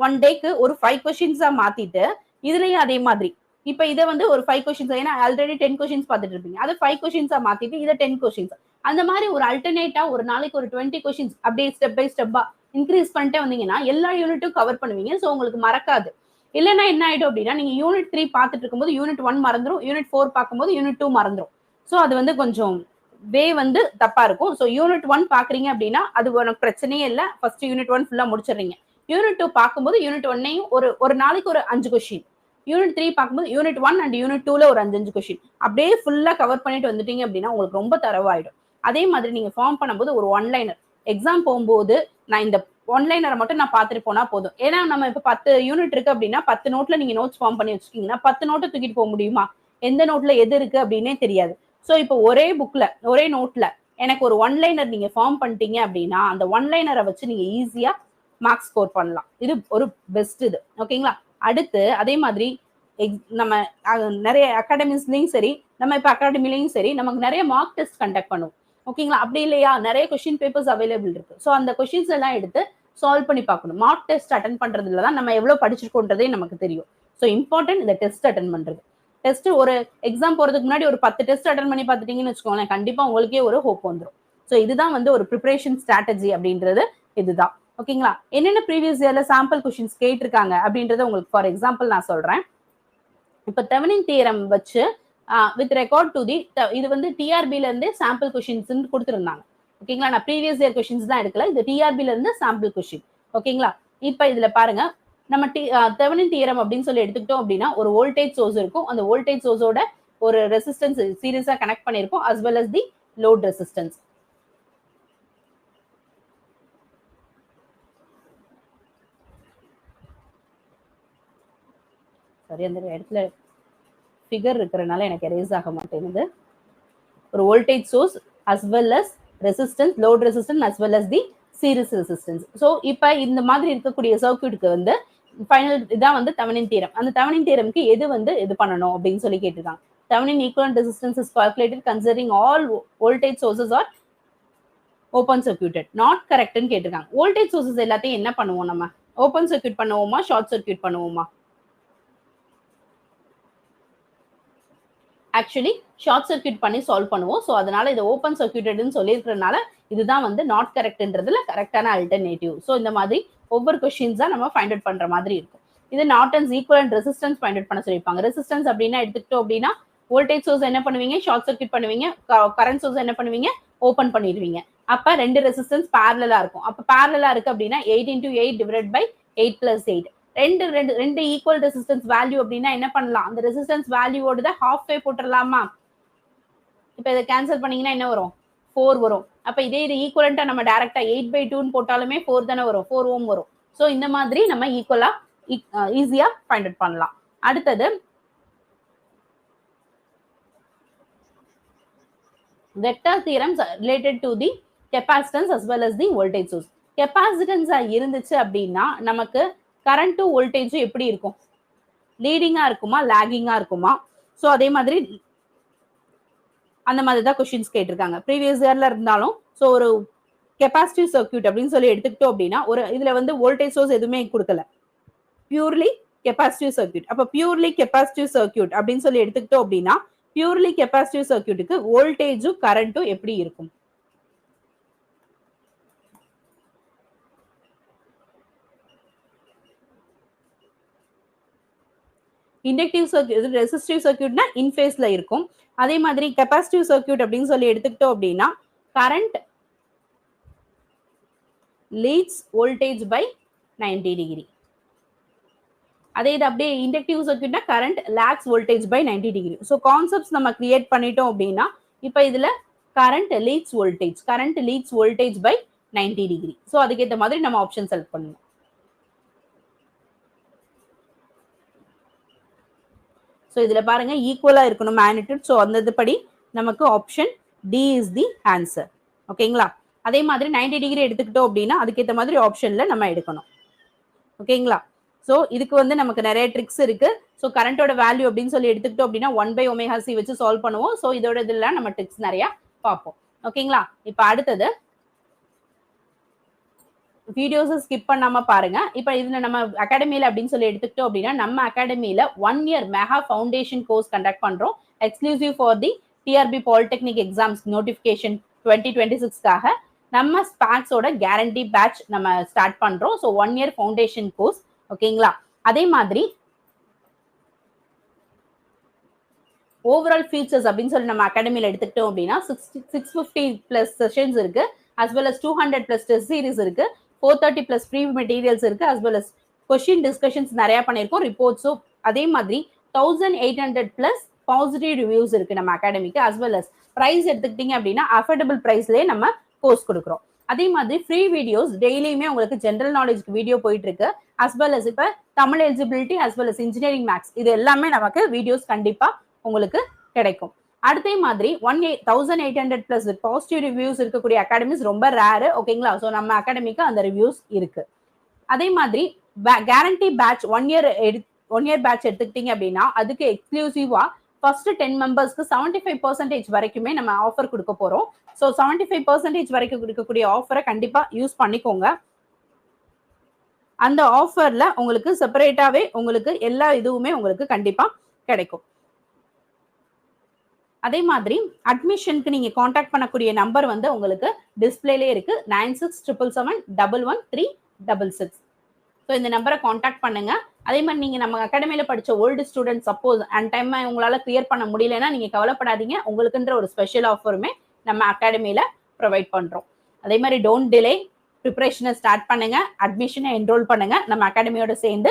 1 டேக்கு ஒரு 5 கொஸ்டின்ஸா மாத்திட்டு இதுலயும் அதே மாதிரி இப்ப இதை வந்து ஒரு 5 கொஸ்டின்ஸ், ஏன்னா ஆல்ரெடி 10 கொஸ்டின்ஸ் பார்த்துட்டு இருப்பீங்க, அதை 5 கொஸ்டின்ஸா மாத்திட்டு இதை 10 கொஸ்டின்ஸ், அந்த மாதிரி ஒரு அல்டர்னேட்டா ஒரு நாளைக்கு ஒரு 20 கொஸ்டின்ஸ் அப்படியே ஸ்டெப் பை ஸ்டெப்பா இன்க்ரீஸ் பண்ணிட்டே வந்தீங்கன்னா எல்லா யூனிட்டும் கவர் பண்ணுவீங்க. ஸோ உங்களுக்கு மறக்காது. இல்லைன்னா என்ன ஆயிடும் அப்படின்னா நீங்க யூனிட் 3 பார்த்துட்டு இருக்கும்போது யூனிட் 1 மறந்துடும், யூனிட் 4 பார்க்கும்போது யூனிட் 2 மறந்துடும். ஸோ அது வந்து கொஞ்சம் வே வந்து தப்பா இருக்கும். ஸோ யூனிட் 1 பாக்குறீங்க அப்படின்னா அது உனக்கு பிரச்சனையே இல்லை, ஃபர்ஸ்ட் யூனிட் 1 ஃபுல்லா முடிச்சிடுறீங்க. யூனிட் 2 பார்க்கும்போது யூனிட் 1ஐயும் ஒரு நாளைக்கு ஒரு 5 கொஸ்டின், யூனிட் 3 பார்க்கும்போது யூனிட் 1 அண்ட் யூனிட் 2ல ஒரு 5 கொஸ்டின் அப்படியே ஃபுல்லா கவர் பண்ணிட்டு வந்துட்டீங்க அப்படின்னா உங்களுக்கு ரொம்ப தரவாயிடும். அதே மாதிரி நீங்க ஃபார்ம் பண்ணும்போது ஒரு ஒன்லைனர் எக்ஸாம் போகும்போது நான் இந்த ஒன்லைனரை மட்டும் நான் பார்த்துட்டு போனா போதும். ஏன்னா நம்ம இப்ப 10 யூனிட் இருக்கு அப்படின்னா 10 நோட்ல நீங்க நோட்ஸ் ஃபார்ம் பண்ணி வச்சுக்கீங்கன்னா 10 நோட்டை தூக்கிட்டு போக முடியுமா? எந்த நோட்ல எது இருக்கு அப்படின்னே தெரியாது. ஸோ இப்போ ஒரே புக்ல ஒரே நோட்ல எனக்கு ஒரு ஒன்லைனர் நீங்க ஃபார்ம் பண்ணிட்டீங்க அப்படின்னா அந்த ஒன்லைனரை வச்சு நீங்க ஈஸியா மார்க்ஸ் ஸ்கோர் பண்ணலாம். இது ஒரு பெஸ்ட் இது. ஓகேங்களா? அடுத்து அதே மாதிரி நம்ம நிறைய அகாடமிஸ்லயும் சரி நம்ம இப்ப அகாடமிலையும் சரி நமக்கு நிறைய மார்க் டெஸ்ட் கண்டக்ட் பண்ணுவோம். ஓகேங்களா? அப்படி இல்லையா நிறைய கொஸ்டின் பேப்பர்ஸ் அவைலபிள் இருக்கு. ஸோ அந்த கொஸ்டின்ஸ் எல்லாம் எடுத்து சால்வ் பண்ணி பார்க்கணும். மார்க் டெஸ்ட் அட்டன் பண்றதுல தான் நம்ம எவ்வளவு படிச்சிருக்கோன்றதே நமக்கு தெரியும். ஸோ இம்பார்ட்டன்ட் இந்த டெஸ்ட் அட்டன் பண்றது. டெஸ்ட் ஒரு எக்ஸாம் போறதுக்கு முன்னாடி ஒரு 10 டெஸ்ட் அட்டன் பண்ணி பார்த்துட்டீங்கன்னு வச்சுக்கோங்களேன், கண்டிப்பா உங்களுக்கே ஒரு ஹோப் வந்துடும். ஸோ இதுதான் வந்து ஒரு ப்ரிப்பரேஷன் ஸ்ட்ராட்டஜி அப்படின்றது இதுதான். ஓகேங்களா? என்னென்ன ப்ரீவியஸ் இயர்ல சாம்பிள் கொஸ்டின்ஸ் கேட்டிருக்காங்க அப்படின்றத உங்களுக்கு ஃபார் எக்ஸாம்பிள் நான் சொல்றேன். இப்ப தெவெனின் தியரம் வச்சு வித் ரெக்கார்ட் டு தி இது வந்து டிஆர்பில இருந்து சாம்பிள் கொஸ்டின்ஸ் கொடுத்துருந்தாங்க. ஓகேங்களா, நான் ப்ரீவியஸ் இயர் கொஸ்டின்ஸ் தான் எடுக்கல, இது டிஆர்பில இருந்து சாம்பிள் கொஸ்டின். ஓகேங்களா, இப்போ இதுல பாருங்க நம்ம தெவெனின் தியரம் அப்படின்னு சொல்லி எடுத்துக்கிட்டோம் அப்படின்னா ஒரு வோல்டேஜ் சோர்ஸ் இருக்கும், அந்த வோல்டேஜ் சோர்ஸோட ஒரு ரெசிஸ்டன்ஸ் சீரியஸா கனெக்ட் பண்ணிருக்கும் as well as the load resistance. சரி, அந்த இடத்துல ஃபிகர் இருக்கிறனால எனக்கு எரேஸ் ஆக மாட்டேங்குது. ஒரு voltage source as well as resistance, load resistance as well as the series resistance. So இப்போ இந்த மாதிரி இருக்கக்கூடிய சர்க்யூட்டுக்கு வந்து ஃபைனல் இதான் வந்து தெவெனின் தியரம். அந்த தெவெனின் தியரம்க்கு எது வந்து இது பண்ணணும் அப்படின்னு சொல்லி கேட்டிருக்காங்க. Thevenin equivalent resistance is calculated considering all voltage sources are open circuited. Not கரெக்ட்னு கேட்டிருக்காங்க. வோல்டேஜ் சோர்சஸ் எல்லாத்தையும் என்ன பண்ணுவோம், நம்ம ஓப்பன் சர்க்யூட் பண்ணுவோமா ஷார்ட் சர்க்யூட் பண்ணுவோமா? ஆக்சுவலி ஷார்ட் சர்க்யூட் பண்ணி சால்வ் பண்ணுவோம். ஸோ அதனால இது ஓப்பன் சர்க்யூட்டட்னு சொல்லியிருக்கிறதுனால இதுதான் வந்து நாட் கரெக்ட்ன்றதுல கரெக்டான அல்டர்னேட்டிவ். ஸோ இந்த மாதிரி ஒவ்வொரு கொஸ்டின்ஸா நம்ம ஃபைண்ட் அவுட் பண்ற மாதிரி இருக்கும். இது Norton's equivalent resistance find out பண்ண சொல்லியிருப்பாங்க. ரெசிஸ்டன்ஸ் அப்படின்னா எடுத்துக்கிட்டோம் அப்படின்னா வோல்டேஜ் சோர்ஸ் என்ன பண்ணுவீங்க, ஷார்ட் சர்க்யூட் பண்ணுவீங்க, கரண்ட் சோர்ஸ் என்ன பண்ணுவீங்க, ஓப்பன் பண்ணிடுவீங்க. அப்ப ரெண்டு ரெசிஸ்டன்ஸ் பேரலா இருக்கும். அப்ப பேரலா இருக்கு அப்படின்னா 8 × 8 டிவைட் பை 8 + 8 ரெண்டு ஈக்குவல் ரெசிஸ்டன்ஸ் வேல்யூ அப்படின்னா என்ன பண்ணலாம், அந்த ரெசிஸ்டன்ஸ் வேல்யூவோட ஹாஃப் வே போட்டுடலாமா? இப்ப இதை கேன்சல் பண்ணீங்கன்னா என்ன வரும், 4 வரும். அப்ப இதே இது ஈக்குவலண்டா நம்ம டைரக்டா 8/2 போட்டாலுமே 4 தானே வரும், 4 ஓம் வரும். ஸோ இந்த மாதிரி நம்ம ஈக்குவலா ஈஸியா ஃபைண்ட் அவுட் பண்ணலாம். அடுத்தது vector theorems related to the capacitance as well as the voltage source. கெபாசிட்டன்ஸா இருந்துச்சு அப்படின்னா நமக்கு கரண்ட் வோல்டேஜ் எப்படி இருக்கும், லீடிங்கா இருக்குமா லாகிங்கா இருக்குமா? ஸோ அதே மாதிரி அந்த மாதிரி தான் கொஸ்டின்ஸ் கேட்டிருக்காங்க ப்ரீவியஸ் இயர்ல இருந்தாலும். ஸோ ஒரு கெபாசிட்டிவ் சர்க்யூட் அப்படின்னு சொல்லி எடுத்துக்கிட்டோம் அப்படின்னா ஒரு இதுல வந்து வோல்டேஜ் சோர்ஸ் எதுவுமே கொடுக்கல, பியூர்லி கெபாசிட்டிவ் சர்க்யூட். அப்ப பியூர்லி கெபாசிட்டிவ் சர்க்யூட் அப்படின்னு சொல்லி எடுத்துக்கிட்டோம் அப்படின்னா பியூர்லி கெபாசிட்டிவ் சர்க்யூட்டுக்கு வோல்டேஜும் கரண்ட்டும் எப்படி இருக்கும்? இண்டக்டிவ் சர்க்யூட், ரெசிஸ்டிவ் சர்க்யூட்னா இன்ஃபேஸ்ல இருக்கும். அதே மாதிரி கெபாசிட்டிவ் சர்க்யூட் அப்படின்னு சொல்லி எடுத்துக்கிட்டோம் அப்படின்னா current leads voltage by 90 degree. அதே இது அப்படியே இண்டக்டிவ் சர்க்யூட்னா current lags voltage by 90 degree. So concepts நம்ம கிரியேட் பண்ணிட்டோம் அப்படின்னா இப்போ இதுல current leads voltage by 90 degree. So அதுக்கேற்ற மாதிரி நம்ம ஆப்ஷன் செலக்ட் பண்ணணும். ஸோ இதுல பாருங்க ஈக்குவலா இருக்கணும் மேக்னிட்யூட். ஸோ அந்த படி நமக்கு option D is the answer. ஓகேங்களா, அதே மாதிரி 90 டிகிரி எடுத்துக்கிட்டோம் அப்படின்னா அதுக்கேற்ற மாதிரி ஆப்ஷன்ல நம்ம எடுக்கணும். ஓகேங்களா, ஸோ இதுக்கு வந்து நமக்கு நிறைய ட்ரிக்ஸ் இருக்கு. ஸோ கரண்டோட வேல்யூ அப்படின்னு சொல்லி எடுத்துக்கிட்டோம் அப்படின்னா 1/ωc வச்சு சால்வ் பண்ணுவோம். ஸோ இதோட இதெல்லாம் நம்ம ட்ரிக்ஸ் நிறைய பார்ப்போம். ஓகேங்களா, இப்போ அடுத்தது வீடியோஸ் ஸ்கிப் பண்ணாம பாருங்க. இப்போ இதுல நம்ம அகாடமியில அப்படின்னு சொல்லி எடுத்துக்கிட்டோம் அப்படின்னா நம்ம அகாடமியில 1 year mega foundation course conduct பண்றோம் exclusive for the TRB polytechnic exams notification 2026க்காக நம்ம ஸ்பாக்ஸோட கேரண்டி பேட்ச் நம்ம ஸ்டார்ட் பண்றோம். So 1 year foundation course. ஓகேங்களா, அதே மாதிரி ஓவரால் ஃபீச்சர்ஸ் அப்படின்னு சொல்லி நம்ம அகாடமியில எடுத்துக்கிட்டோம் அப்படின்னா 650+ செஷன்ஸ் இருக்கு, as well as 200+ test series இருக்கு, 430+ ஃப்ரீ மெட்டீரியல்ஸ் இருக்கு, as well as question discussions நிறைய பண்ணியிருக்கோம், ரிப்போர்ட்ஸும். அதே மாதிரி 1800+ பாசிட்டிவ் ரிவ்யூஸ் இருக்கு நம்ம அகாடமிக்கு. as well as ப்ரைஸ் எடுத்துக்கிட்டீங்க அப்படின்னா அஃபோர்டபுள் ப்ரைஸ்லேயே நம்ம கோர்ஸ் கொடுக்குறோம். அதே மாதிரி ஃப்ரீ வீடியோஸ் டெய்லியுமே உங்களுக்கு ஜென்ரல் நாலேஜ்க்கு வீடியோ போயிட்டு இருக்கு, as well as இப்போ Tamil eligibility as well as engineering maths இது எல்லாமே நமக்கு வீடியோஸ் கண்டிப்பா உங்களுக்கு கிடைக்கும். அதே மாதிரி 1800+ பாசிட்டிவ் ரிவ்யூஸ் இருக்கக்கூடிய அகாடமிஸ் ரொம்ப ரேரு. ஓகேங்களா, ஸோ நம்ம அகாடமிக்கு அந்த ரிவ்யூஸ் இருக்கு. அதே மாதிரி கேரண்டி பேட்ச் 1 இயர் பேட்ச் எடுத்துக்கிட்டீங்க அப்படின்னா அதுக்கு எக்ஸ்க்ளூசிவா ஃபர்ஸ்ட் 10 மெம்பர்ஸ்க்கு 75% வரைக்குமே நம்ம ஆஃபர் கொடுக்க போறோம். ஸோ 75% வரைக்கும் கொடுக்கக்கூடிய ஆஃபரை கண்டிப்பா யூஸ் பண்ணிக்கோங்க. அந்த ஆஃபர்ல உங்களுக்கு செப்பரேட்டாவே உங்களுக்கு எல்லா இதுவுமே உங்களுக்கு கண்டிப்பா கிடைக்கும். அதே மாதிரி அட்மிஷனுக்கு நீங்க காண்டாக்ட் பண்ணக்கூடிய நம்பர் வந்து உங்களுக்கு டிஸ்பிளேலே இருக்கு 9677711366. ஸோ இந்த நம்பரை காண்டாக்ட் பண்ணுங்க. அதே மாதிரி நீங்க நம்ம அகாடமியில படிச்ச old student suppose and time உங்களால கிளியர் பண்ண முடியலன்னா நீங்க கவலைப்படாதீங்க, உங்களுக்குன்ற ஒரு ஸ்பெஷல் ஆஃபருமே நம்ம அகாடமியில ப்ரொவைட் பண்றோம். அதே மாதிரி டோன்ட் டிலே, ப்ரிப்பரேஷனை ஸ்டார்ட் பண்ணுங்க, அட்மிஷனை என்ரோல் பண்ணுங்க, நம்ம அகாடமியோட சேர்ந்து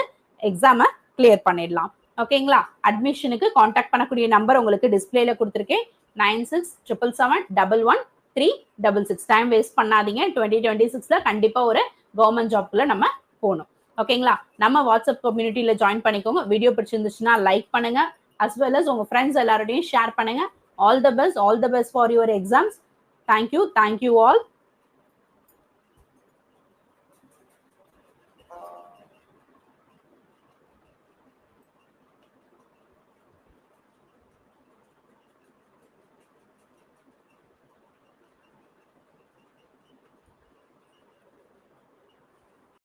எக்ஸாமை கிளியர் பண்ணிடலாம். ஓகேங்களா? அட்மிஷனுக்கு காண்டாக்ட் பண்ணக்கூடிய நம்பர் உங்களுக்கு டிஸ்பிளேல கொடுத்துருக்கேன். 9677111366. டைம் வேஸ்ட் பண்ணாதீங்க. 2026ல கண்டிப்பா ஒரு கவர்மெண்ட் ஜாப்குள்ள நம்ம போகணும். ஓகேங்களா? நம்ம வாட்ஸ்அப் கம்யூனிட்டியில ஜாயின் பண்ணிக்கோங்க. வீடியோ பிடிச்சிருந்துச்சுன்னா லைக் பண்ணுங்க, as well as உங்க ஃப்ரெண்ட்ஸ் எல்லாரோடையும் ஷேர் பண்ணுங்க. All the best for your exams. Thank you all.